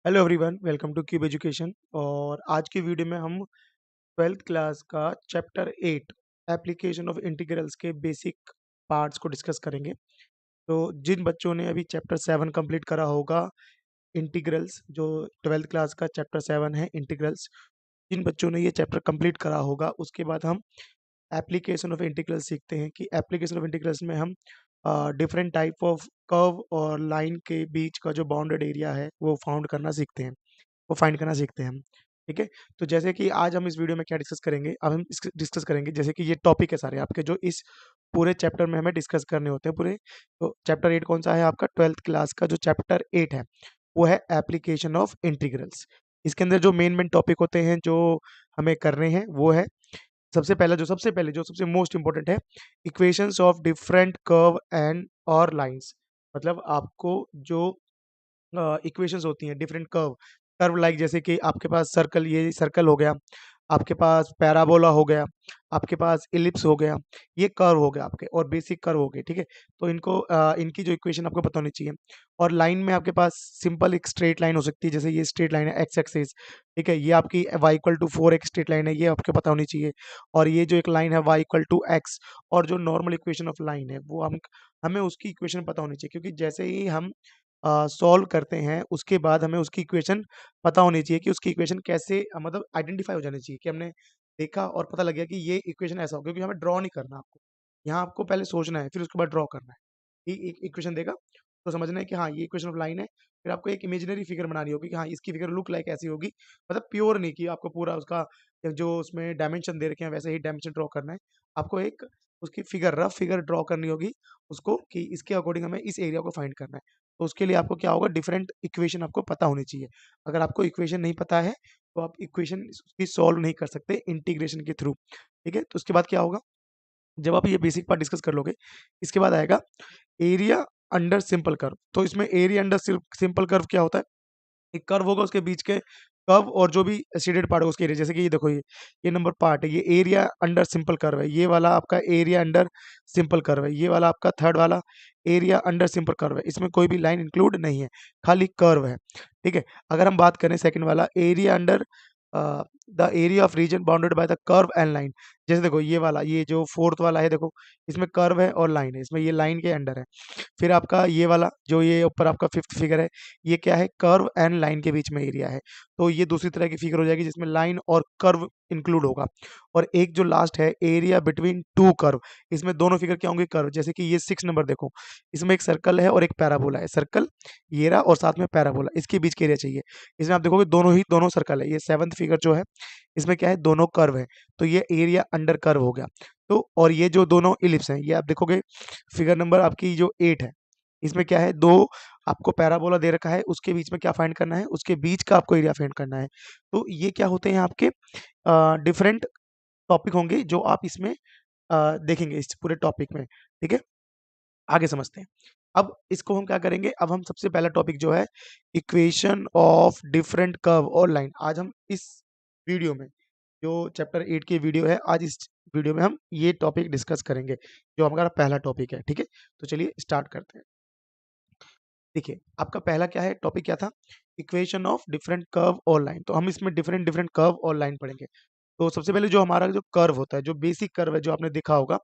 Hello everyone, welcome two cube education. और आज की वीडियो में हम ट्वेल्थ क्लास का चैप्टर 8 एप्लीकेशन ऑफ इंटीग्रल्स के बेसिक पार्ट्स को डिस्कस करेंगे। तो जिन बच्चों ने अभी चैप्टर 7 कंप्लीट करा होगा, इंटीग्रल्स, जो ट्वेल्थ क्लास का चैप्टर 7 है इंटीग्रल्स, जिन बच्चों ने ये चैप्टर कंप्लीट करा होगा उसके बाद हम एप्लीकेशन ऑफ इंटीग्रल्स सीखते हैं कि एप्लीकेशन ऑफ इंटीग्रल्स में हम डिफरेंट टाइप ऑफ कर्व और लाइन के बीच का जो बाउंडेड एरिया है वो फाउंड करना सीखते हैं, वो फाइंड करना सीखते हैं हम। ठीक है। तो जैसे कि आज हम इस वीडियो में क्या डिस्कस करेंगे, अब हम डिस्कस करेंगे जैसे कि ये टॉपिक है सारे आपके जो इस पूरे चैप्टर में हमें डिस्कस करने होते हैं पूरे। तो चैप्टर 8 कौन सा है आपका? ट्वेल्थ क्लास का जो चैप्टर 8 है वो है एप्लीकेशन ऑफ इंटीग्रल्स। इसके अंदर जो मेन मेन टॉपिक होते हैं जो हमें करने हैं वो है, सबसे पहले जो सबसे मोस्ट इंपॉर्टेंट है, equations of different curve and और लाइंस। मतलब आपको जो इक्वेशंस होती हैं डिफरेंट कर्व, कर्व लाइक जैसे कि आपके पास सर्कल, ये सर्कल हो गया, आपके पास पैराबोला हो गया, आपके पास इलिप्स हो गया, ये कर्व हो गया आपके और बेसिक कर्व हो गए। ठीक है। तो इनको इनकी जो इक्वेशन आपको पता होनी चाहिए। और लाइन में आपके पास सिंपल एक स्ट्रेट लाइन हो सकती है, जैसे ये स्ट्रेट लाइन है एक्स एक्सिस। ठीक है, ये आपकी y इक्वल टू 4 एक स्ट्रेट लाइन है, ये आपको पता होनी चाहिए। और ये जो एक लाइन है y इक्वल टू x, और जो नॉर्मल इक्वेशन ऑफ लाइन है वो हम हमें उसकी इक्वेशन पता होनी चाहिए, क्योंकि जैसे ही हम सॉल्व करते हैं उसके बाद हमें उसकी इक्वेशन पता होनी चाहिए कि उसकी इक्वेशन कैसे मतलब आइडेंटिफाई हो जानी चाहिए कि हमने देखा और पता लग गया कि ये इक्वेशन ऐसा हो, क्योंकि हमें ड्रॉ नहीं करना आपको। यहाँ आपको पहले सोचना है, फिर उसके बाद ड्रॉ करना है। ये एक इक्वेशन देगा तो समझना है कि हाँ ये इक्वेशन ऑफ लाइन है। फिर आपको एक इमेजिनरी फिगर बनानी होगी कि हाँ इसकी फिगर लुक लाइक ऐसी होगी, मतलब प्योर नहीं कि आपको पूरा उसका जो उसमें डायमेंशन दे रखे हैं वैसे ही डायमेंशन ड्रॉ करना है। आपको एक उसकी फिगर, रफ फिगर ड्रॉ करनी होगी उसको, कि इसके अकॉर्डिंग हमें इस एरिया को फाइंड करना है। तो उसके लिए आपको क्या होगा, डिफरेंट इक्वेशन आपको पता होनी चाहिए। अगर आपको इक्वेशन नहीं पता है तो आप इक्वेशन उसकी सॉल्व नहीं कर सकते इंटीग्रेशन के थ्रू। ठीक है। तो उसके बाद क्या होगा, जब आप ये बेसिक पार्ट डिस्कस कर लोगे, इसके बाद आएगा एरिया अंडर सिंपल कर्व। तो इसमें एरिया अंडर सिंपल कर्व क्या होता है? एक कर्व होगा, उसके बीच के कर्व और जो भी शेडेड पार्ट होगा उसके एरिया। जैसे कि ये देखो, ये नंबर पार्ट है, ये एरिया अंडर सिंपल कर्व है, ये वाला आपका एरिया अंडर सिंपल कर्व है, ये वाला आपका थर्ड वाला एरिया अंडर सिंपल कर्व है। इसमें कोई भी लाइन इंक्लूड नहीं है, खाली कर्व है। ठीक है। अगर हम बात करें सेकंड वाला, area under the area of reason bounded by the curve and line. जैसे देखो ये वाला, ये जो फोर्थ वाला है, देखो इसमें कर्व है और लाइन है, इसमें ये लाइन के अंडर है। फिर आपका ये वाला जो ये ऊपर आपका फिफ्थ फिगर है, ये क्या है? कर्व एंड लाइन के बीच में एरिया है। तो ये दूसरी तरह की फिगर हो जाएगी जिसमें लाइन और कर्व इंक्लूड होगा। और एक जो लास्ट है, एरिया बिटवीन टू कर्व, इसमें दोनों फिगर क्या होंगे? कर्व। जैसे कि ये 6 नंबर देखो, इसमें एक सर्कल है और एक पैराबोला है। सर्कल ये रहा और साथ में पैराबोला, इसके बीच के एरिया चाहिए। इसमें आप देखोगे दोनों सर्कल है। ये 7th फिगर जो है, इसमें क्या है? दोनों कर्व है, तो ये एरिया अंडर कर्व हो गया। तो और ये जो दोनों इलिप्स हैं, ये आप देखोगे फिगर नंबर आपकी जो 8 है, इसमें क्या है? दो आपको पैराबोला दे रखा है, उसके बीच में क्या फाइंड करना है? उसके बीच का आपको एरिया फाइंड करना है। तो ये क्या होते हैं आपके डिफरेंट टॉपिक होंगे जो आप इसमें देखेंगे इस पूरे टॉपिक में। ठीक है, आगे समझते हैं। अब इसको हम क्या करेंगे, अब हम सबसे पहला टॉपिक जो है, इक्वेशन ऑफ डिफरेंट कर्व और लाइन। आज हम इस वीडियो में, जो चैप्टर 8 की वीडियो है, आज इस वीडियो में हम ये टॉपिक डिस्कस करेंगे जो हमारा पहला टॉपिक है। ठीक है, तो चलिए स्टार्ट करते हैं। देखिए आपका पहला क्या है, टॉपिक क्या था? इक्वेशन ऑफ डिफरेंट कर्व और लाइन। तो हम इसमें डिफरेंट डिफरेंट कर्व और लाइन पढ़ेंगे। तो सबसे पहले जो हमारा जो कर्व होता है, जो बेसिक कर्व है जो आपने देखा होगा,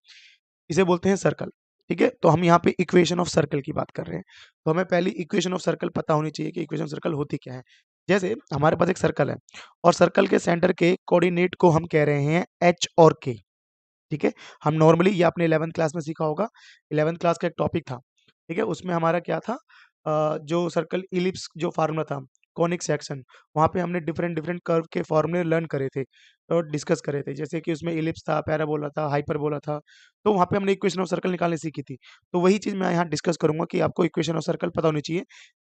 इसे बोलते हैं सर्कल। ठीक है, तो हम यहाँ पे इक्वेशन ऑफ सर्कल की बात कर रहे हैं। तो हमें पहली इक्वेशन ऑफ सर्कल पता होनी चाहिए कि इक्वेशन ऑफ सर्कल होती क्या है। जैसे हमारे पास एक सर्कल है और सर्कल के सेंटर के कोऑर्डिनेट को हम कह रहे हैं एच और के। ठीक है, हम नॉर्मली, ये आपने 11th क्लास में सीखा होगा, 11th क्लास का एक टॉपिक था। ठीक है, उसमें हमारा क्या था, जो सर्कल इलिप्स जो फार्मूला था, कॉनिक सेक्शन, वहाँ पे हमने डिफरेंट डिफरेंट कर्व के फॉर्मूले लर्न करे थे और डिस्कस करे थे। जैसे कि उसमें इलिप्स था, पैराबोला था, हाइपरबोला था। तो वहाँ पे हमने इक्वेशन ऑफ सर्कल निकालनी सीखी थी। तो वही चीज़ मैं यहाँ डिस्कस करूंगा कि आपको इक्वेशन ऑफ सर्कल पता होनी चाहिए,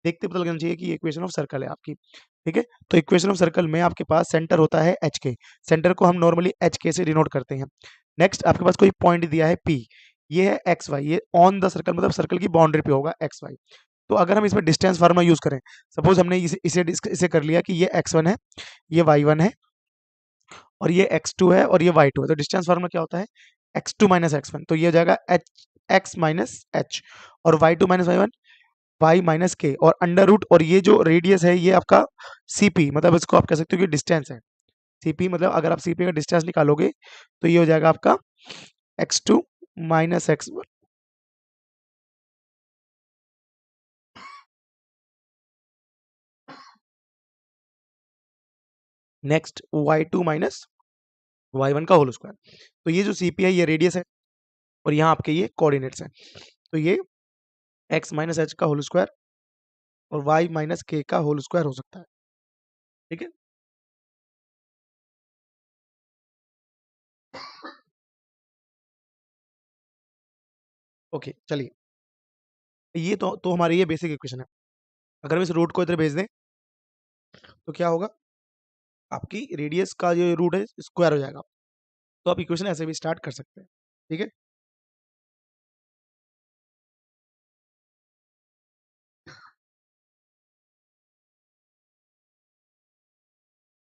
देखते पता लगना चाहिए कि ये इक्वेशन ऑफ सर्कल है आपकी। ठीक है, तो इक्वेशन ऑफ सर्कल में आपके पास सेंटर होता है एच के। सेंटर को हम नॉर्मली एच के से डिनोट करते हैं। नेक्स्ट आपके पास कोई पॉइंट दिया है पी, ये है एक्स वाई, ये ऑन द सर्कल मतलब सर्कल की बाउंड्री पे होगा एक्स वाई। तो अगर हम इसमें डिस्टेंस फार्मूला यूज करें, सपोज हमने इसे कर लिया कि ये x1 है, ये y1 है और ये x2 है और ये y2 है। तो डिस्टेंस फार्मूला क्या होता है? x2 minus x1। तो ये हो जाएगा एच एक्स माइनस एच, और y2 minus y1 Y minus के और अंडर रूट, और ये जो रेडियस है ये आपका सीपी, मतलब इसको आप कह सकते हो कि डिस्टेंस है। सीपी मतलब अगर आप सीपी का डिस्टेंस निकालोगे तो ये हो जाएगा आपका x2 minus x1। Next y2 minus y1 का होल स्क्वायर। तो ये जो सीपी है ये रेडियस है और यहाँ आपके ये कोऑर्डिनेट्स हैं। तो ये x माइनस एच का होल स्क्वायर और y माइनस के का होल स्क्वायर हो सकता है। ठीक है, ओके चलिए, ये तो हमारी ये बेसिक इक्वेशन है। अगर हम इस रूट को इधर भेज दें तो क्या होगा, आपकी रेडियस का जो रूट है स्क्वायर हो जाएगा। तो आप इक्वेशन ऐसे भी स्टार्ट कर सकते हैं। ठीक है,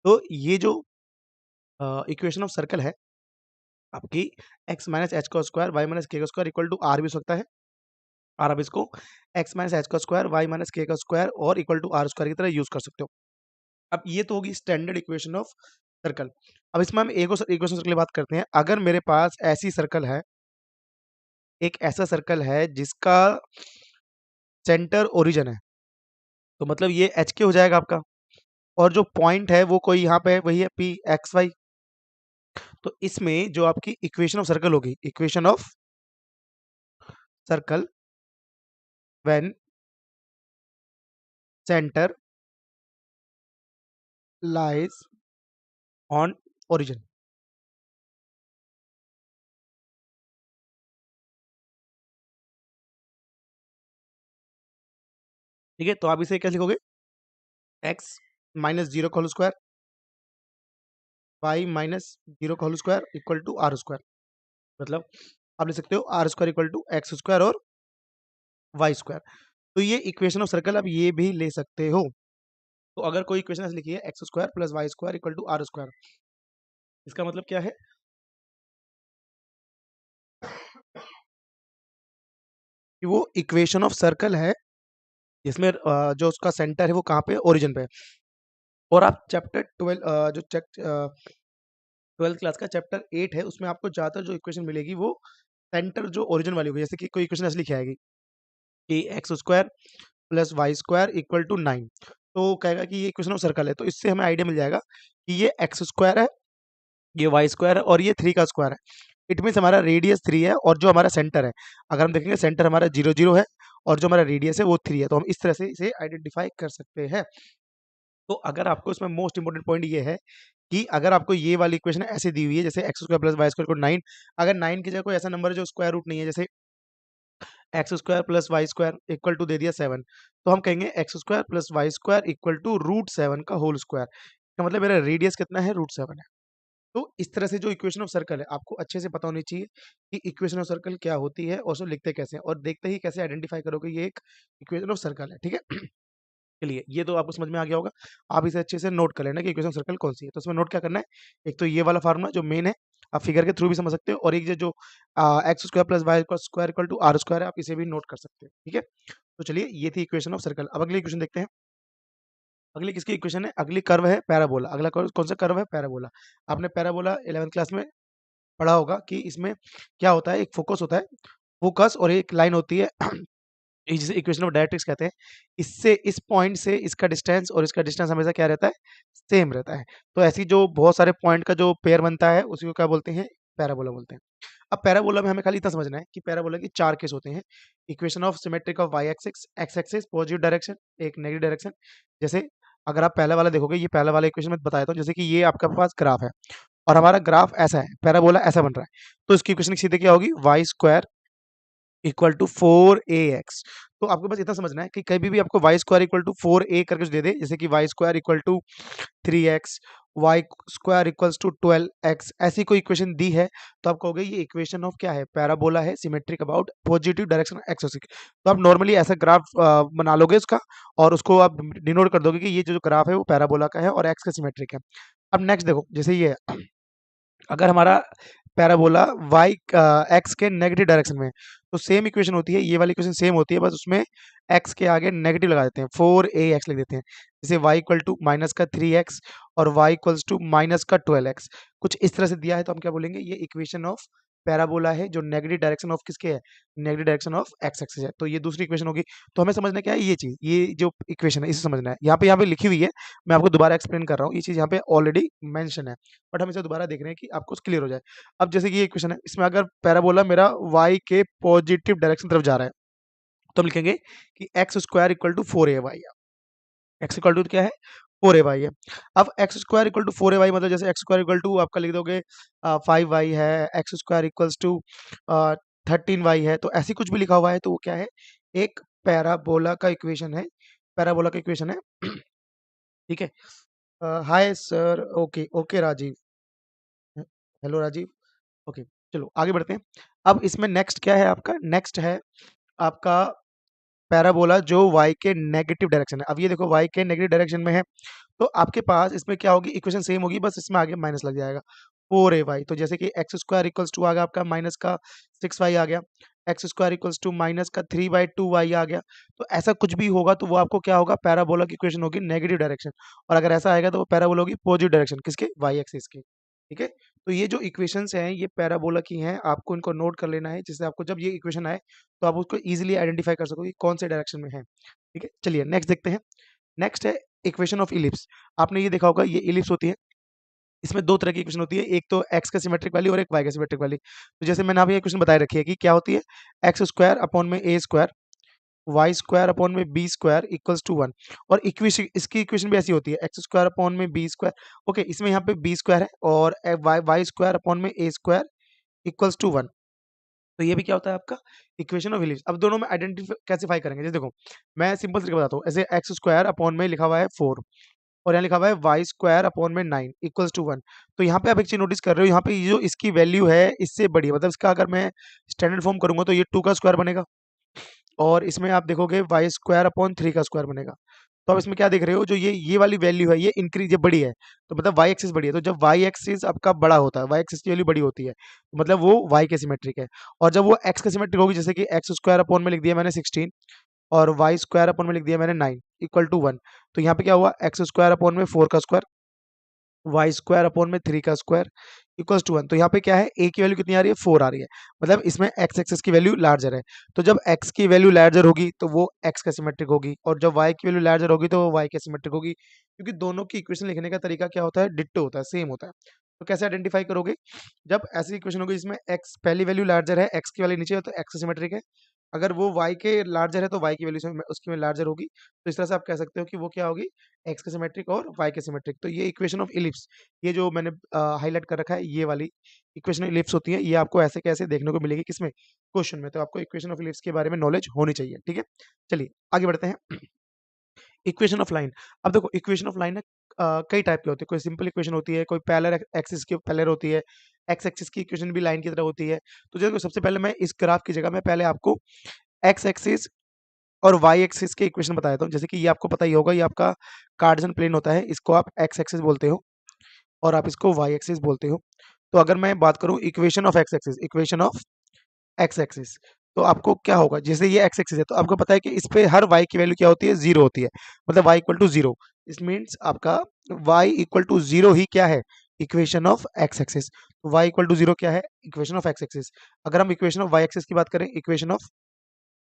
तो ये जो इक्वेशन ऑफ सर्कल है आपकी x माइनस एच का स्क्वायर वाई माइनस के का स्क्वायर इक्वल टू आर भी हो सकता है। और आप इसको x माइनस एच का स्क्वायर वाई माइनस के का स्क्वायर और इक्वल टू आर स्क्वायर की तरह यूज कर सकते हो। अब ये तो होगी स्टैंडर्ड इक्वेशन ऑफ सर्कल। अब इसमें हम एक इक्वेशन सर्कल की बात करते हैं। अगर मेरे पास ऐसी सर्कल है, एक ऐसा सर्कल है जिसका सेंटर ओरिजिन है, तो मतलब ये एच के हो जाएगा आपका, और जो पॉइंट है वो कोई यहाँ पे है, वही है पी एक्स वाई। तो इसमें जो आपकी इक्वेशन ऑफ सर्कल होगी, equation of circle when centre lies on origin. ठीक है, तो आप इसे कैसे लिखोगे, एक्स माइनस जीरो का whole square y minus zero का whole square equal to r square. मतलब आप लिख सकते हो r square equal to x square और वाई स्क्वायर। तो ये इक्वेशन ऑफ सर्कल आप ये भी ले सकते हो। तो अगर कोई इक्वेशन ऐसे लिखी है x square plus y square equal to r square, इसका मतलब क्या है कि वो इक्वेशन ऑफ सर्कल है जिसमें जो उसका सेंटर है वो कहाँ पे, ओरिजिन पे है। और आप चैप्टर 12 जो ट्वेल्थ क्लास का चैप्टर 8 है उसमें आपको ज़्यादातर जो इक्वेशन मिलेगी वो सेंटर जो ओरिजिन वाली होगी। जैसे कि कोई इक्वेशन ऐसे लिखी आएगी कि x square plus y square equal to 9, तो कहेगा कि ये इक्वेशन ऑफ सर्कल है। तो इससे हमें आइडिया मिल जाएगा कि ये एक्स स्क्वायर है, ये वाई स्क्वायर है और ये 3 का स्क्वायर है। इट मीन्स हमारा रेडियस 3 है और जो हमारा सेंटर है, अगर हम देखेंगे सेंटर हमारा 0 0 है और जो हमारा रेडियस है वो 3 है। तो हम इस तरह से इसे आइडेंटिफाई कर सकते हैं। तो अगर आपको इसमें मोस्ट इंपोर्टेंट पॉइंट ये है कि अगर आपको ये वाली इक्वेशन ऐसे दी हुई है जैसे x square plus y square को 9, अगर 9 की जगह कोई ऐसा नंबर है जो स्क्वायर रूट नहीं है, जैसे x square plus y square equal to दे दिया 7, तो हम कहेंगे x square plus y square equal to root 7 का होल स्क्वायर। इसका मतलब मेरा रेडियस कितना है, रूट 7 है। तो इस तरह से जो इक्वेशन ऑफ सर्कल है आपको अच्छे से पता होनी चाहिए कि इक्वेशन ऑफ सर्कल क्या होती है और उसको लिखते कैसे हैं, और देखते ही कैसे आइडेंटिफाई करोगे ये एक इक्वेशन ऑफ सर्कल है। ठीक है, चलिए ये तो आपको समझ में आ गया होगा। आप इसे अच्छे से नोट कर लेना कि इक्वेशन सर्कल कौन सी है। तो उसमें नोट क्या करना है, एक तो ये वाला फार्मूला जो मेन है, आप फिगर के थ्रू भी समझ सकते हो, और एक जो x square plus y square equal to r square है, आप इसे भी नोट कर सकते हो। ठीक है, तो चलिए ये थी इक्वेशन ऑफ सर्कल। अब अगली इक्वेशन देखते हैं। अगली किसकी इक्वेशन है, अगली कर्व है पैराबोला। अगला कौन सा कर्व है, पैराबोला। आपने पैराबोला 11th क्लास में पढ़ा होगा कि इसमें क्या होता है, एक फोकस होता है, फोकस और एक लाइन होती है जिसे इक्वेशन ऑफ डायरेक्ट्रिक्स कहते हैं। इससे इस पॉइंट से इसका डिस्टेंस और इसका डिस्टेंस हमेशा क्या रहता है, सेम रहता है। तो ऐसी जो बहुत सारे पॉइंट का जो पेयर बनता है उसी को क्या बोलते हैं, पैराबोला बोलते हैं। अब पैराबोला में हमें खाली इतना समझना है कि पैराबोला की 4 केस होते हैं। Equation of symmetric of y axis, x axis positive direction, एक नेगेटिव डायरेक्शन। जैसे अगर आप पहला वाला देखोगे, ये पहला वाला इक्वेशन में बताया था, जैसे कि ये आपके पास ग्राफ है और हमारा ग्राफ ऐसा है, पैराबोला ऐसा बन रहा है, तो इसकी इक्वेशन सीधे क्या होगी, Y square equal to 4ax। तो आपको बस इतना समझना है कि कभी भी आपको Y square equal to 4a करके कुछ दे दे, जैसे कि y square equal to 3x, y square equals to 12x, ऐसी कोई इक्वेशन दी है, तो आप कहोगे ये इक्वेशन ऑफ क्या है, पैराबोला है, symmetric about positive direction x axis. तो आप नॉर्मली ऐसा ग्राफ बना लोगे उसका, और उसको आप डिनोट कर दोगे कि ये जो ग्राफ है वो पैराबोला का है और एक्स का सिमेट्रिक है। अब नेक्स्ट देखो, जैसे ये है, अगर हमारा पैराबोला वाई एक्स के नेगेटिव डायरेक्शन में है। तो सेम इक्वेशन होती है, ये वाली इक्वेशन सेम होती है, बस उसमें एक्स के आगे नेगेटिव लगा देते हैं, 4ax लिख देते हैं। जैसे y इक्वल टू माइनस का 3x और y इक्वल्स टू माइनस का 12x, कुछ इस तरह से दिया है तो हम क्या बोलेंगे, ये इक्वेशन ऑफ पैराबोला है जो नेगेटिव डायरेक्शन ऑफ किसके है, negative direction of x axis है। तो ये दूसरी इक्वेशन होगी। तो हमें समझना क्या है, ये चीज, ये जो इक्वेशन है इसे समझना है। यहाँ पे लिखी हुई है, मैं आपको दोबारा एक्सप्लेन कर रहा हूँ, ये चीज यहाँ पे ऑलरेडी मेंशन है, बट हम इसे दोबारा देख रहे हैं कि आपको क्लियर हो जाए। अब जैसे कि ये इक्वेशन है, इसमें अगर पैराबोला मेरा y के पॉजिटिव डायरेक्शन तरफ जा रहा है तो हम लिखेंगे कि x square equal to 4ay है। एक्स इक्वल टू क्या है, 4ay है। अब x square equal to 4ay मतलब जैसे एक्स स्क्वायर इक्वल टू आपका लिख दोगे 5y है, x square equals to 13y है, तो ऐसी कुछ भी लिखा हुआ है तो वो क्या है, एक पैराबोला का इक्वेशन है, पैराबोला का इक्वेशन है। ठीक है। Hi sir, okay okay Rajiv, hello Rajiv, okay. चलो आगे बढ़ते हैं। अब इसमें नेक्स्ट क्या है आपका, नेक्स्ट है आपका पैराबोला जो y के नेगेटिव डायरेक्शन है। अब ये देखो y के नेगेटिव डायरेक्शन में है, तो आपके पास इसमें क्या होगी, इक्वेशन सेम होगी, बस इसमें आगे माइनस लग जाएगा, 4ay। तो जैसे कि एक्स स्क्वायर इक्वल्स टू आ गया आपका माइनस का 6y आ गया, x square equals to minus का 3/2y आ गया। तो ऐसा कुछ भी होगा तो वो आपको क्या होगा, पैराबोला की इक्वेशन होगी नेगेटिव डायरेक्शन, और अगर ऐसा आएगा तो वो पैराबोला होगी पॉजिटिव डायरेक्शन, किसके, y एक्सिस की। ठीक है। तो ये जो इक्वेशंस हैं ये पैराबोला की हैं, आपको इनको नोट कर लेना है, जिससे आपको जब ये इक्वेशन आए तो आप उसको इजीली आइडेंटिफाई कर सको कि कौन से डायरेक्शन में है। ठीक है, चलिए नेक्स्ट देखते हैं। नेक्स्ट है इक्वेशन ऑफ इलिप्स। आपने ये देखा होगा, ये इलिप्स होती है, इसमें दो तरह की इक्वेशन होती है, एक तो एक्स का सिमेट्रिक वाली और एक वाई का सिमेट्रिक वाली। तो जैसे मैंने अभी इक्वेशन बताए रखी है कि क्या होती है, एक्स स्क्वायर अपॉन में ए स्क्वायर, वाई स्क्वायर अपॉन में बी स्क्वायर इक्वल्स टू 1। और इक्वेशन, इसकी इक्वेशन भी ऐसी होती है, एक्स स्क्वायर अपॉन में बी स्क्वायर, ओके, इसमें यहाँ पे बी स्क्वायर है, और वाई स्क्वायर अपॉन में ए स्क्वायर इक्वल्स टू 1। तो ये भी क्या होता है आपका, इक्वेशन ऑफ इलिप्स। अब दोनों में आइडेंटिफाई कैसे करेंगे, जैसे देखो मैं सिंपल तरीके बताता हूँ, ऐसे एक्स स्क्वायर अपॉन में लिखा हुआ है 4 और यहाँ लिखा हुआ है वाई स्क्वायर अपॉन में 9 इक्वल्स टू 1। तो यहाँ पे आप एक चीज नोटिस कर रहे हो, यहाँ पे ये जो इसकी वैल्यू है इससे बड़ी है, मतलब इसका अगर मैं स्टैंडर्ड फॉर्म करूंगा तो ये 2 का स्क्वायर बनेगा, और इसमें आप देखोगे वाई स्क्वायर अपॉन 3 का स्क्वायर बनेगा। तो आप इसमें क्या देख रहे हो, जो ये वाली वैल्यू है ये इंक्रीज, ये बड़ी है, तो मतलब वाई एक्सिस बड़ी है। तो जब वाई एक्सिस आपका बड़ा होता है, वाई एक्सिस की वैल्यू बड़ी होती है, तो मतलब वो वाई के सिमेट्रिक है। और जब वो एक्स के सिमेट्रिक होगी, जैसे कि एक्स स्क्वायर अपॉन में लिख दिया मैंने 16 और वाई स्क्वायर अपॉन में लिख दिया मैंने 9 इक्वल टू 1। तो यहाँ पे क्या हुआ, एक्स स्क्वायर अपॉन में 4 का स्क्वायर, वाई स्क्वायर अपॉन में 3 का स्क्वायर इक्वल्स टू 1। तो यहाँ पे क्या है, ए की वैल्यू कितनी आ रही है, 4 आ रही है, मतलब इसमें एक्स एक्सिस की वैल्यू लार्जर है। तो जब एक्स की वैल्यू लार्जर होगी तो वो एक्स का सिमेट्रिक होगी, और जब वाई की वैल्यू लार्जर होगी तो वो वाई का सिमेट्रिक होगी, क्योंकि दोनों की इक्वेशन लिखने का तरीका क्या होता है, डिट्टो होता है, सेम होता है। तो कैसे आइडेंटिफाई करोगे, जब ऐसी इक्वेशन होगी जिसमें एक्स पहली वैल्यू लार्जर है, एक्स की वैल्यू नीचे है, तो एक्स सिमेट्रिक है। अगर वो y के लार्जर है तो y की वैल्यू से उसकी में लार्जर होगी, तो इस तरह से आप कह सकते हो कि वो क्या होगी, x के सिमेट्रिक और y के सिमेट्रिक। तो ये इक्वेशन ऑफ इलिप्स, ये जो मैंने हाईलाइट कर रखा है, ये वाली इक्वेशन ऑफ इलिप्स होती है, ये आपको ऐसे कैसे देखने को मिलेगी, किसमें, क्वेश्चन में। तो आपको इक्वेशन ऑफ इलिप्स के बारे में नॉलेज होनी चाहिए। ठीक है, चलिए आगे बढ़ते हैं। Equation of line. अब देखो इक्वेशन ऑफ लाइन है, कई टाइप की होती है, कोई सिंपल इक्वेशन होती है, कोई पैरेलल एक्सिस की पैरेलल होती है, एक्स एक्सिस की इक्वेशन भी लाइन की तरह होती है। तो देखो सबसे पहले मैं इस ग्राफ की जगह में पहले आपको एक्स एक्सिस और वाई एक्सिस के इक्वेशन बता देता हूँ। जैसे कि ये आपको पता ही होगा, ये आपका कार्टेशियन प्लेन होता है, इसको आप एक्स एक्सिस बोलते हो और आप इसको वाई एक्सिस बोलते हो। तो अगर मैं बात करूँ equation of x axis, equation of x axis, तो आपको क्या होगा, जैसे ये एक्स एक्सिस है तो आपको पता है कि इस पे हर वाई की वैल्यू क्या होती है, जीरो होती है, मतलब वाई इक्वल टू जीरो। इस मीन्स आपका वाई इक्वल टू जीरो ही क्या है, इक्वेशन ऑफ एक्स एक्सिस। तो वाई इक्वल टू जीरो क्या है, इक्वेशन ऑफ एक्स एक्सिस। अगर हम इक्वेशन ऑफ वाई एक्सिस की बात करें, इक्वेशन ऑफ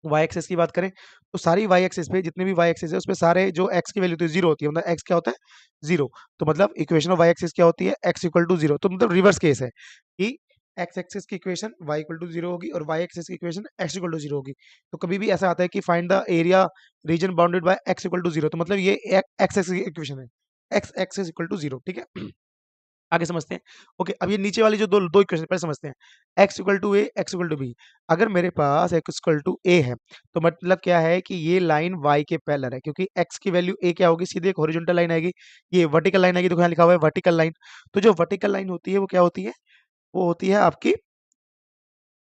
वाई एक्सिस की बात करें, तो सारी वाई एक्सिस पे जितने भी वाई एक्सिस है उसपे सारे जो एक्स की वैल्यू होती है जीरो होती है, मतलब एक्स क्या होता है, जीरो। तो मतलब इक्वेशन ऑफ वाई एक्सिस क्या होती है, एक्स इक्वल टू जीरो। तो मतलब रिवर्स केस है कि एक्स एक्सिस की equation y equal to zero होगी और वाई एक्सिस की equation x equal to zero होगी। तो कभी भी ऐसा आता है कि find the area region bounded by x equal to zero, तो मतलब ये एक्स एक्सिस की इक्वेशन है, x axis equal to zero. ठीक है, आगे समझते हैं। ओके, अब ये नीचे वाली जो दो दो इक्वेशन पहले समझते हैं, x equal to a, x equal to b. अगर मेरे पास x इक्वल टू ए है तो मतलब क्या है कि ये लाइन y के पैरेलल है, क्योंकि x की वैल्यू a क्या होगी, सीधे एक हॉरिजॉन्टल लाइन आएगी, ये वर्टिकल लाइन आएगी, देखो यहाँ लिखा हुआ है वर्टिकल लाइन। तो जो वर्टिकल लाइन होती है वो क्या होती है, वो होती है आपकी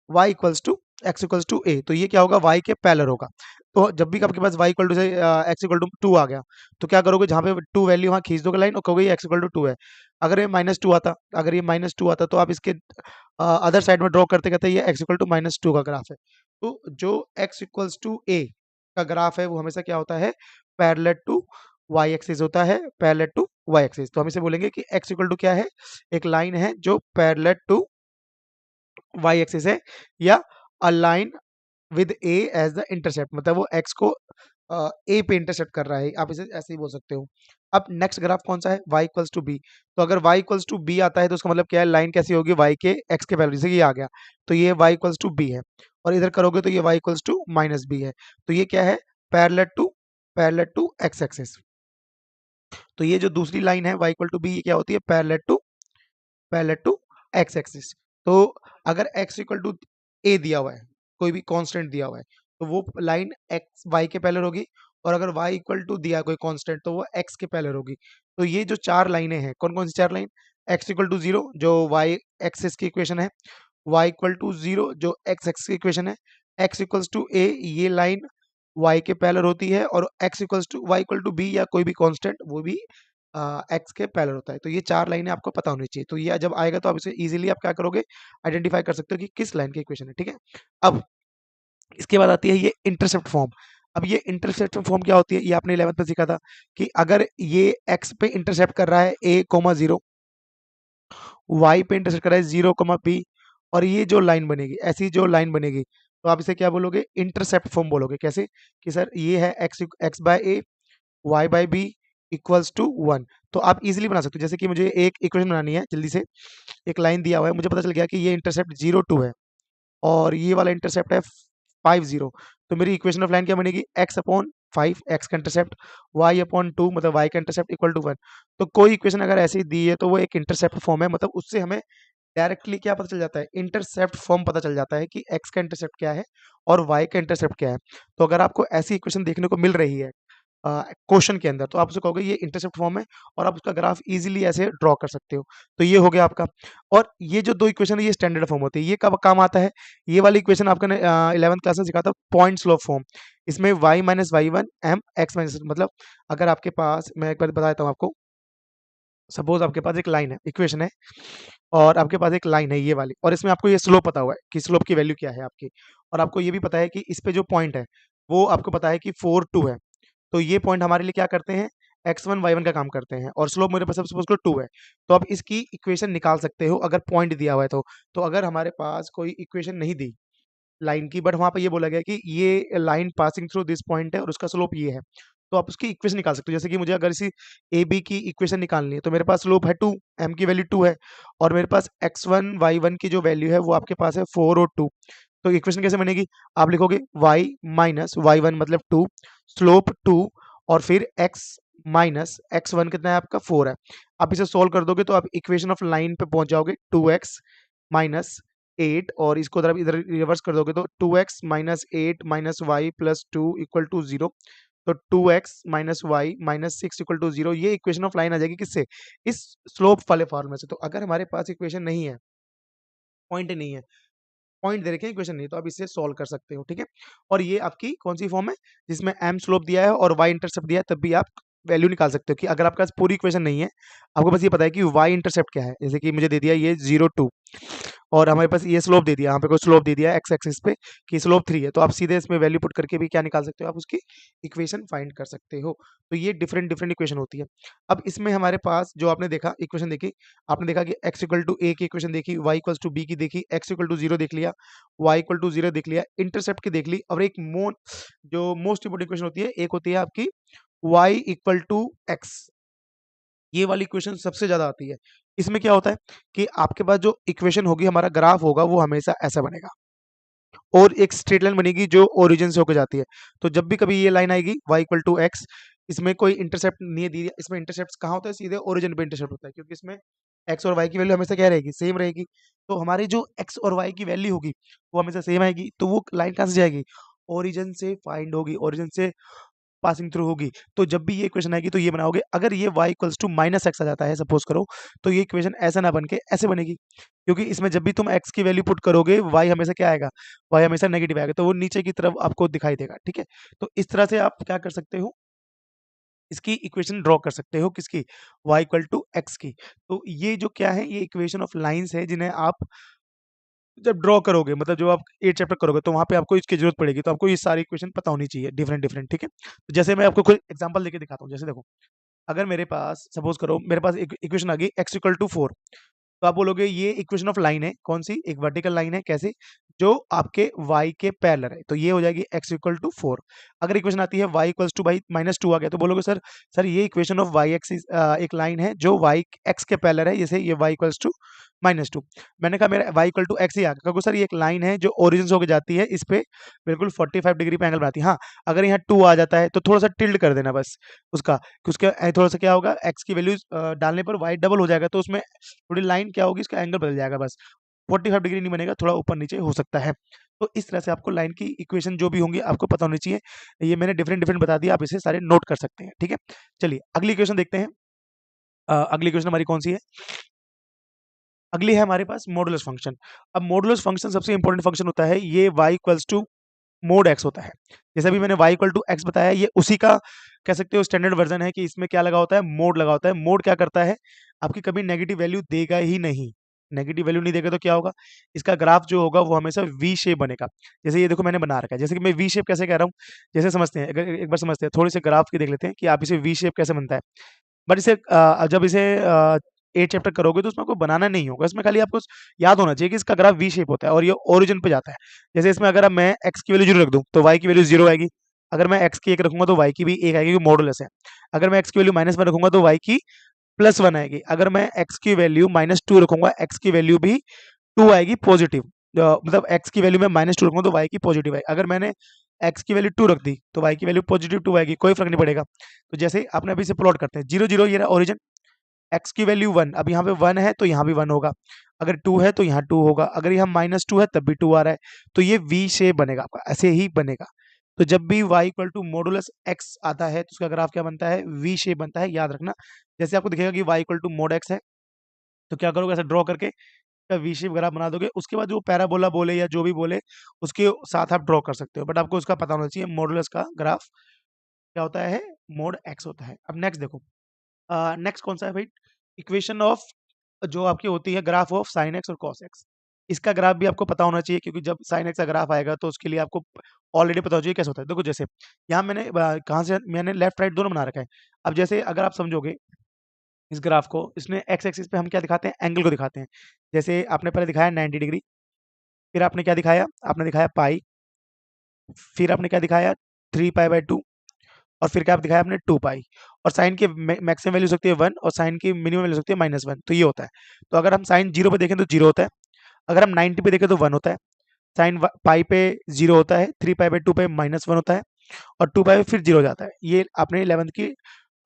y equals to x equals to a, तो ये क्या होगा, y के पैरेलल होगा। तो जब भी आपके पास y इक्वल टू से x इक्वल टू 2 आ गया, तो क्या करोगे, जहाँ पे 2 वैल्यू वहाँ खींच दोगे लाइन और कहोगे ये x इक्वल टू 2 है। अगर ये -2 आता तो आप इसके अदर साइड में ड्रॉ करते कहते ये x इक्वल टू -2 का ग्राफ है। तो जो x इक्वल्स टू a का ग्राफ है वो हमेशा क्या होता है, पैरेलल टू y एक्सिस होता है, पैरेलल टू y एक्सिस। तो हम इसे बोलेंगे कि x इक्वल टू क्या है, एक लाइन है जो पैरेलल टू y एक्सिस है, या a line with a as the intercept, मतलब वो x को a पे इंटरसेप्ट कर रहा है, आप इसे ऐसे ही बोल सकते हो। अब नेक्स्ट ग्राफ कौन सा है, y इक्वल्स टू b। तो अगर y इक्वल्स टू b आता है तो उसका मतलब क्या है, लाइन कैसी होगी, y के x के पैरेलल, जैसे कि ये आ गया तो ये y इक्वल्स टू b है, और इधर करोगे तो ये y equals to minus b है। तो ये क्या है, पैरेलल टू x एक्सिस। तो ये जो दूसरी लाइन है y इक्वल टू b, ये क्या होती है, पैरेलल टू एक्स एक्सिस। तो अगर x इक्वल टू a दिया हुआ है, कोई भी कांस्टेंट दिया हुआ है, तो वो लाइन x y के पैरेलल होगी, और अगर y इक्वल टू दिया है कोई कांस्टेंट तो वो x के पैरेलल होगी। तो ये जो चार लाइनें हैं, कौन कौन सी चार लाइन, x इक्वल टू 0 जो y एक्सिस की इक्वेशन है, y इक्वल टू 0 जो x एक्सिस की इक्वेशन है, x इक्वल्स टू a ये लाइन y के पैरेलल होती है, और x equals to y equal to b या कोई भी कांस्टेंट वो भी एक्स के पैरेलल होता है। तो ये चार लाइनें आपको पता होनी चाहिए। तो ये जब आएगा तो आप इसे इजीली आप क्या करोगे, आइडेंटिफाई कर सकते हो कि किस लाइन की इक्वेशन है, ठीक है। अब इसके बाद आती है ये इंटरसेप्ट फॉर्म। अब ये इंटरसेप्ट फॉर्म क्या होती है, ये आपने 11th में सीखा था कि अगर ये एक्स पे इंटरसेप्ट कर रहा है a,0, वाई पे इंटरसेप्ट कर रहा है 0,b, और ये जो लाइन बनेगी, ऐसी जो लाइन बनेगी, तो आप इसे क्या बोलोगे, इंटरसेप्ट फॉर्म बोलोगे। कैसे कि सर ये है x by a, y by b equals to 1। तो आप इजीली बना सकते हो, जैसे कि मुझे एक इक्वेशन बनानी है जल्दी से, एक लाइन दिया हुआ है, मुझे पता चल गया कि ये इंटरसेप्ट 0,2 है और ये वाला इंटरसेप्ट है 5,0। तो मेरी इक्वेशन ऑफ लाइन क्या बनेगी, x अपॉन 5, एक्स का इंटरसेप्ट, y अपॉन 2 मतलब y का इंटरसेप्ट इक्वल टू 1। तो कोई इक्वेशन अगर ऐसी दी है तो वो एक इंटरसेप्ट फॉर्म है, मतलब उससे हमें डायरेक्टली क्या पता चल जाता है, इंटरसेप्ट फॉर्म पता चल जाता है कि x का इंटरसेप्ट क्या है और y का इंटरसेप्ट क्या है। तो अगर आपको ऐसी इक्वेशन देखने को मिल रही है क्वेश्चन के अंदर, तो आप उसे कहोगे ये इंटरसेप्ट फॉर्म है, और आप उसका ग्राफ इजीली ऐसे ड्रॉ कर सकते हो। तो ये हो गया आपका। और ये जो दो इक्वेशन है ये स्टैंडर्ड फॉर्म होती है, ये कब काम आता है, ये वाली इक्वेशन आपने 11th क्लास में सीखा था, पॉइंट स्लोप फॉर्म। इसमें y minus y one m x minus, मतलब अगर आपके पास, मैं एक बार बता देता हूँ आपको, सपोज आपके पास एक लाइन है, इक्वेशन है, और आपके पास एक लाइन है ये वाली, और इसमें आपको ये स्लोप पता हुआ है कि स्लोप की वैल्यू क्या है आपकी, और आपको ये भी पता है कि इस पे जो पॉइंट है वो आपको पता है कि 4,2 है। तो ये पॉइंट हमारे लिए क्या करते हैं, x1 y1 का काम करते हैं, और स्लोप मेरे पास सपोज करो 2 है। तो आप इसकी इक्वेशन निकाल सकते हो अगर पॉइंट दिया हुआ है तो अगर हमारे पास कोई इक्वेशन नहीं दी लाइन की, बट वहां पे ये बोला गया कि ये line passing through this point है और उसका स्लोप ये है, तो आप उसकी इक्वेशन निकाल सकते हो। जैसे कि मुझे अगर इसी ए बी की इक्वेशन निकालनी है, तो मेरे पास स्लोप है 2, एम की वैल्यू 2 है, और मेरे पास x1 y1 की जो वैल्यू है वो आपके पास है 4 और 2। तो इक्वेशन कैसे बनेगी, आप लिखोगे y माइनस y1 मतलब 2, स्लोप 2, और फिर x माइनस x1 कितना है आपका 4 है। आप इसे सोल्व कर दोगे तो आप इक्वेशन ऑफ लाइन पे पहुंच जाओगे, 2x माइनस 8, और इसको इधर इधर रिवर्स कर दोगे तो 2x minus 8 minus y plus 2 equal to 0। तो 2x minus y minus 6 equal to 0, ये इक्वेशन ऑफ लाइन आ जाएगी किससे, इस स्लोप वाले फॉर्मूले से। तो अगर हमारे पास इक्वेशन नहीं है, पॉइंट नहीं है, पॉइंट दे रखे हैं, इक्वेशन नहीं, तो आप इससे सॉल्व कर सकते हो, ठीक है। और ये आपकी कौन सी फॉर्म है, जिसमें एम स्लोप दिया है और वाई इंटरसेप्ट दिया है, तब भी आप वैल्यू निकाल सकते हो। कि अगर आपके पास पूरी इक्वेशन नहीं है, आपको बस ये पता है कि वाई इंटरसेप्ट क्या है, जैसे कि मुझे दे दिया ये 0,2, और हमारे पास ये स्लोप दे दिया, यहाँ पे कोई स्लोप दे दिया एक्स एक्सिस पे कि स्लोप 3 है, तो आप सीधे इसमें वैल्यू पुट करके भी क्या निकाल सकते हो, आप उसकी इक्वेशन फाइंड कर सकते हो। तो ये डिफरेंट डिफरेंट इक्वेशन होती है। अब इसमें हमारे पास जो आपने देखा इक्वेशन देखी, आपने देखा कि x इक्वल टू ए की इक्वेशन देखी, y इक्वल टू बी की देखी, x इक्वल टू 0 देख लिया, y इक्वल टू 0 देख लिया, इंटरसेप्ट की देख ली। और एक जो मोस्ट इंपोर्टेंट इक्वेशन होती है, एक होती है आपकी y इक्वल टू एक्स, ये वाली इक्वेशन सबसे ज्यादा आती है। इसमें क्या होता है कि आपके पास जो इक्वेशन होगी, हमारा ग्राफ होगा, वो हमेशा ऐसा बनेगा, और एक स्ट्रेट लाइन बनेगी जो ओरिजिन से होकर जाती है। तो जब भी कभी ये लाइन आएगी y इक्वल टू एक्स, इसमें कोई इंटरसेप्ट नहीं दी, इसमें इंटरसेप्ट कहाँ होता है, सीधे ओरिजिन पे इंटरसेप्ट होता है, क्योंकि इसमें x और y की वैल्यू हमेशा क्या रहेगी, सेम रहेगी। तो हमारी जो x और y की वैल्यू होगी वो हमेशा सेम आएगी, तो वो लाइन कहाँ से जाएगी, ओरिजिन से फाइंड होगी, ओरिजिन से पासिंग थ्रू होगी, तो जब भी ये इक्वेशन आएगी तो ये बनाओगे। अगर ये y equals to minus x आ जाता है सपोज करो, तो ये इक्वेशन ऐसा ना बन के ऐसे बनेगी, क्योंकि इसमें जब भी तुम x की वैल्यू पुट करोगे y हमेशा क्या आएगा, y हमेशा नेगेटिव आएगा, तो वो नीचे की तरफ आपको दिखाई देगा। ठीक है, तो इस तरह से आप क्या कर सकते हो, इसकी इक्वेशन ड्रॉ कर सकते हो, किसकी, y इक्वल टू एक्स की। तो ये जो क्या है, ये इक्वेशन ऑफ लाइंस है जिन्हें आप जब ड्रॉ करोगे, मतलब जब आप 8 चैप्टर करोगे तो वहाँ पे आपको इसकी जरूरत पड़ेगी, तो आपको ये सारी इक्वेशन पता होनी चाहिए डिफरेंट डिफरेंट। ठीक है, तो जैसे मैं आपको कोई एग्जांपल देके दिखाता हूँ। जैसे देखो, अगर मेरे पास सपोज करो मेरे पास एक इक्वेशन आ गई x इक्वल टू 4, तो आप बोलोगे ये इक्वेशन ऑफ लाइन है, कौन सी, एक वर्टिकल लाइन है, कैसे, जो आपके y के पैरेलल है, तो ये हो जाएगी x इक्वल टू 4। अगर इक्वेशन आती है y इक्वल्स टू भाई -2 आ गया, तो बोलोगे सर सर ये इक्वेशन ऑफ y एक्सिस एक लाइन है जो y x के पैरेलल है, जैसे ये y इक्वल्स टू -2। मैंने कहा मेरा y इक्वल टू x ही आ गया, क्योंकि सर ये एक लाइन है जो ओरिजिन से होकर जाती है, इस पे बिल्कुल 45 डिग्री पे एंगल बनाती है। हाँ, अगर यहाँ 2 आ जाता है तो थोड़ा सा टिल्ड कर देना बस उसका, कि उसके थोड़ा सा क्या होगा, x की वैल्यू डालने पर y डबल हो जाएगा, तो उसमें थोड़ी लाइन क्या होगी, इसका एंगल बदल जाएगा बस, 45 डिग्री नहीं बनेगा, थोड़ा ऊपर नीचे हो सकता है। तो इस तरह से आपको लाइन की इक्वेशन जो भी होंगी आपको पता होनी चाहिए। ये मैंने डिफरेंट डिफरेंट बता दिया, आप इसे सारे नोट कर सकते हैं। ठीक है, चलिए अगली इक्वेशन देखते हैं। अगली इक्वेशन हमारी कौन सी है, अगली है हमारे पास मॉडुलस फंक्शन। अब मॉडुलस फंक्शन सबसे इंपॉर्टेंट फंक्शन होता है, ये y equals to mod x होता है। जैसे अभी मैंने y इक्वल टू एक्स बताया, ये उसी का कह सकते हो स्टैंडर्ड वर्जन है, कि इसमें क्या लगा होता है, मोड लगा होता है। मोड क्या करता है, आपकी कभी नेगेटिव वैल्यू देगा ही नहीं, नेगेटिव वैल्यू नहीं देगा तो क्या होगा, इसका ग्राफ जो होगा वो हमेशा वी शेप बनेगा। जैसे ये देखो मैंने बना रखा है, जैसे कि मैं वी शेप कैसे कह रहा हूँ, जैसे समझते हैं, अगर एक बार समझते हैं, थोड़े से ग्राफ की देख लेते हैं कि आप इसे वी शेप कैसे बनता है। बट इसे जब इसे 8 चैप्टर करोगे तो उसमें आपको बनाना नहीं होगा, इसमें खाली आपको याद होना चाहिए कि इसका ग्राफ वी शेप होता है और ये ओरिजिन पे जाता है। जैसे इसमें अगर अब मैं x की वैल्यू 0 रख दूं तो y की वैल्यू 0 आएगी, अगर मैं x की 1 रखूंगा तो y की भी 1 आएगी, क्योंकि मॉडुलस है। अगर मैं x की वैल्यू -1 रखूंगा तो y की +1 आएगी, अगर मैं x की वैल्यू -2 रखूंगा, x की वैल्यू भी 2 आएगी पॉजिटिव, मतलब x की वैल्यू में -2 रखूंगा तो y की पॉजिटिव आएगी। अगर मैंने x की वैल्यू 2 रख दी तो y की वैल्यू पॉजिटिव 2 आएगी, कोई फर्क नहीं पड़ेगा। तो जैसे आपने अभी से प्लॉट करते हैं, 0 0 ये रहा ओरिजिन, x की वैल्यू 1, अब यहाँ पे 1 है तो यहाँ भी 1 होगा, अगर 2 है तो यहाँ 2 होगा, अगर यहाँ -2 है तब भी 2 आ रहा है, तो ये वी शेप बनेगा आपका, ऐसे ही बनेगा। तो जब भी y equal to modulus x आता है तो उसका ग्राफ क्या बनता है, वी शेप बनता है, याद रखना। जैसे आपको दिखेगा कि y equal to mod x है, तो क्या करोगे, ऐसा ड्रॉ करके वी शेप ग्राफ बना दोगे, उसके बाद जो पैराबोला बोले या जो भी बोले उसके साथ आप ड्रॉ कर सकते हो, बट आपको उसका पता होना चाहिए मॉडुलस का ग्राफ क्या होता है, मोड x होता है। अब नेक्स्ट देखो, नेक्स्ट कौन सा है भाई, इक्वेशन ऑफ जो आपकी होती है ग्राफ ऑफ साइन एक्स और कॉस एक्स। इसका ग्राफ भी आपको पता होना चाहिए, क्योंकि जब साइन एक्स का ग्राफ आएगा तो उसके लिए आपको ऑलरेडी पता हो चाहिए कैसे होता है। देखो जैसे यहाँ मैंने कहाँ से मैंने लेफ्ट राइट दोनों बना रखा है। अब जैसे अगर आप समझोगे इस ग्राफ को, इसमें एक्स एक्सिस पे हम क्या दिखाते हैं, एंगल को दिखाते हैं। जैसे आपने पहले दिखाया 90 डिग्री, फिर आपने क्या दिखाया, आपने दिखाया पाई, फिर आपने क्या दिखाया 3 पाई/2, और फिर क्या दिखाया आपने 2 पाई। और साइन की मैक्सिमम वैल्यू हो सकती है 1 और साइन की मिनिमम वैल्यू हो सकती है -1, तो ये होता है। तो अगर हम साइन 0 पे देखें तो 0 होता है, अगर हम 90 पे देखें तो 1 होता है, साइन पाई पे 0 होता है, 3 पाई/2 पे -1 होता है, और 2 पाई पे फिर 0 हो जाता है। ये आपने 11th की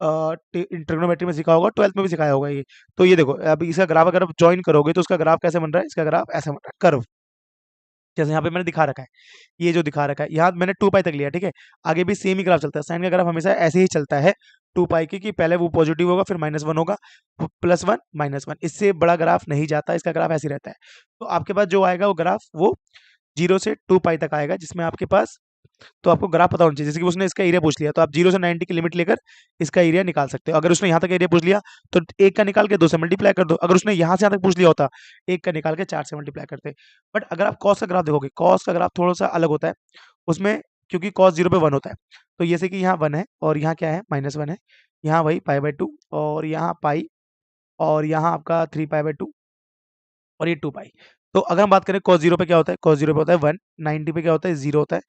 ट्रिग्नोमेट्री में सीखा होगा, 12th में भी सिखाया होगा ये। तो ये देखो अब इसका ग्राफ अगर आप ज्वाइन करोगे तो उसका ग्राफ कैसे बन रहा है, इसका ग्राफ ऐसा बन रहा है, कर्व, जैसे यहाँ पे मैंने दिखा रखा है, ये जो दिखा रखा है यहाँ मैंने 2 पाई तक लिया, ठीक है। आगे भी सेम ही ग्राफ चलता है, साइन का ग्राफ हमेशा ऐसे ही चलता है 2 पाई की, कि पहले वो पॉजिटिव होगा फिर -1 होगा, +1 -1, इससे बड़ा ग्राफ नहीं जाता, इसका ग्राफ ऐसे ही रहता है। तो आपके पास जो आएगा वो ग्राफ वो 0 से 2 पाई तक आएगा, जिसमें आपके पास, तो आपको ग्राफ पता होना चाहिए। जैसे कि उसने इसका एरिया पूछ लिया तो आप 0 से 90 की लिमिट लेकर इसका एरिया निकाल सकते हो। अगर उसने यहाँ तक एरिया पूछ लिया तो 1 का निकाल के 2 से मल्टीप्लाई कर दो, अगर उसने यहाँ से यहाँ तक पूछ लिया होता 1 का निकाल के 4 से मल्टीप्लाई करते। बट अगर आप कॉस का ग्राफ देखोगे, कॉस का ग्राफ थोड़ा सा अलग होता है उसमें, क्योंकि कॉस 0 पे 1 होता है। तो जैसे कि यहाँ 1 है और यहाँ क्या है -1 है, यहाँ वही पाई/2 और यहाँ पाई, और यहाँ आपका 3 पाई/2 और ये 2 पाई। तो अगर हम बात करें cos 0 पे क्या होता है, cos 0 पे होता है 1, 90 पे क्या होता है 0 होता है,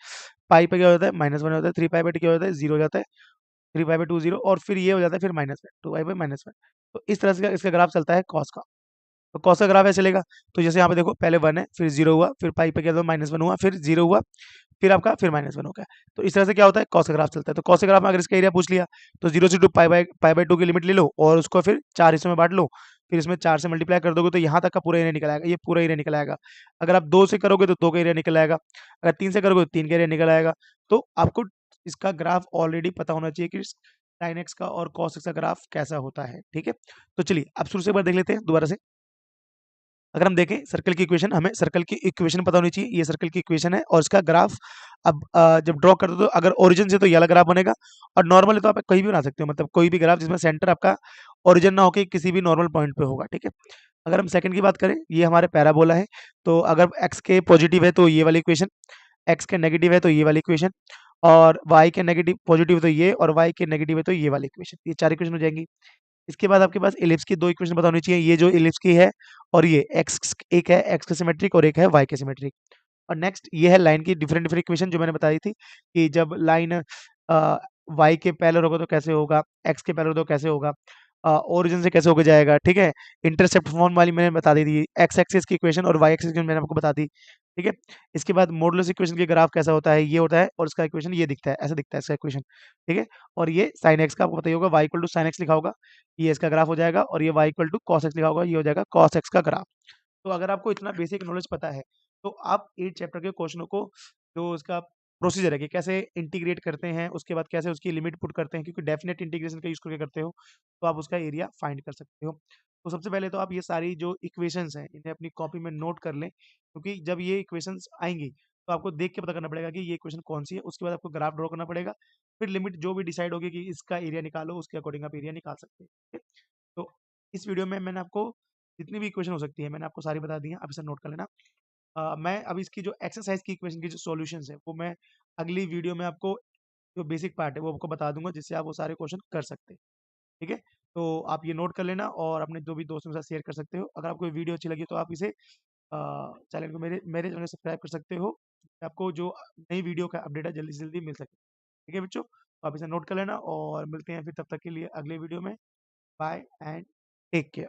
पाई पे क्या होता है -1 होता है, 3 पाई/2 क्या होता है 0 हो जाता है, 3 पाई/2 0, और फिर ये हो जाता है फिर -1, 2 पाई पे -1। तो इस तरह से इसका ग्राफ चलता है cos का। तो cos का ग्राफ ऐसे चलेगा, तो जैसे यहाँ पे देखो पहले 1 है फिर 0 हुआ, फिर पाई पे क्या था -1 हुआ, फिर 0 हुआ, फिर आपका फिर -1 हो गया। तो इस तरह से क्या होता है cos का ग्राफ चलता है। तो cos के ग्राफ में अगर इसका एरिया पूछ लिया तो 0 से 2 पाई/2 की लिमिट ले लो और उसको फिर 4 हिस्सों में बांट लो, फिर इसमें 4 से मल्टीप्लाई कर दोगे तो यहाँ तक का पूरा एरिया निकल आएगा, ये पूरा एरिया निकल आएगा। अगर आप 2 से करोगे तो 2 का एरिया निकल आएगा, अगर 3 से करोगे तो 3 का एरिया निकल आएगा। तो आपको इसका ग्राफ ऑलरेडी पता होना चाहिए कि साइन एक्स का और कॉस एक्स का ग्राफ कैसा होता है। ठीक है, तो चलिए अब शुरू से एक बार देख लेते हैं दोबारा से। अगर हम देखें सर्कल की इक्वेशन, हमें सर्कल की इक्वेशन पता होनी चाहिए। ये सर्कल की इक्वेशन है और इसका ग्राफ अब जब ड्रॉ करते हो तो अगर ओरिजिन से तो ये वाला ग्राफ बनेगा, और नॉर्मली तो आप कहीं भी बना सकते हो, मतलब कोई भी ग्राफ जिसमें सेंटर आपका ओरिजिन ना होके किसी भी नॉर्मल पॉइंट पे होगा। ठीक है, अगर हम सेकंड की बात करें, ये हमारे पैराबोला है, तो अगर एक्स के पॉजिटिव है तो ये वाली इक्वेशन, एक्स के नेगेटिव है तो ये वाली इक्वेशन, और वाई के नेगेटिव पॉजिटिव है तो ये, और वाई के नेगेटिव है तो ये वाली इक्वेशन। ये चार इक्वेशन हो जाएंगी। इसके बाद आपके पास इलिप्स की दो इक्वेशन पता होनी चाहिए, ये जो इलिप्स की है और ये एक्स, एक है एक्स के सिमेट्रिक और एक है वाई के सिमेट्रिक। और नेक्स्ट ये है लाइन की डिफरेंट डिफरेंट इक्वेशन जो मैंने बताई थी कि जब लाइन वाई के पैरेलल होगा तो कैसे होगा, एक्स के पैरेलल तो कैसे होगा, ओरिजिन से कैसे होके जाएगा। ठीक है, इंटरसेप्ट फॉर्म वाली मैंने बता दी थी, एक्स एक्सिस की इक्वेशन और वाई एक्सिस की मैंने आपको बता दी। ठीक है, इसके बाद मॉडुलस इक्वेशन के ग्राफ कैसा होता है, ये होता है और इसका इक्वेशन ये दिखता है, ऐसा दिखता है इसका इक्वेशन। ठीक है, और ये साइन एक्स का आपको पता ही होगा, y equal to sine x लिखा होगा, ये इसका ग्राफ हो जाएगा, और ये y equal to cos x लिखा होगा, ये हो जाएगा कॉस एक्स का ग्राफ। तो अगर आपको इतना बेसिक नॉलेज पता है तो आप 8 चैप्टर के क्वेश्चनों को, जो उसका प्रोसीजर है कि कैसे इंटीग्रेट करते हैं, उसके बाद कैसे उसकी लिमिट पुट करते हैं, क्योंकि डेफिनेट इंटीग्रेशन का यूज़ करके करते हो, तो आप उसका एरिया फाइंड कर सकते हो। तो सबसे पहले तो आप ये सारी जो इक्वेशंस हैं, इन्हें अपनी कॉपी में नोट कर लें, क्योंकि जब ये इक्वेशंस आएँगी, तो आपको देख के पता करना पड़ेगा कि ये इक्वेशन कौन-सी है, उसके बाद आपको ग्राफ ड्रॉ करना पड़ेगा, फिर लिमिट जो भी डिसाइड होगी कि इसका एरिया निकालो, उसके अकॉर्डिंग आप एरिया निकाल सकते हैं। ठीक है? तो इस वीडियो में मैंने आपको जितनी भी इक्वेशन हो सकती है, मैंने आपको सारी बता दी हैं, आप इसे नोट कर लेना। मैं अभी इसकी जो एक्सरसाइज की इक्वेशन की जो सॉल्यूशंस है, वो मैं अगली वीडियो में आपको जो बेसिक पार्ट है, वो आपको बता दूँगा, जिससे आप वो सारे क्वेश्चन कर सकते हैं। ठीक है? तो आप ये नोट कर लेना और अपने जो भी दोस्तों के साथ शेयर कर सकते हो। अगर आपको ये वीडियो अच्छी लगी तो आप इसे चैनल को मेरे मेरे चैनल को सब्सक्राइब कर सकते हो। आपको जो नई वीडियो का अपडेट है जल्दी से जल्दी मिल सके। ठीक है बच्चों? तो आप इसे नोट कर लेना और मिलते हैं फिर तब तक के लिए अगले वीडियो में। Bye and take care.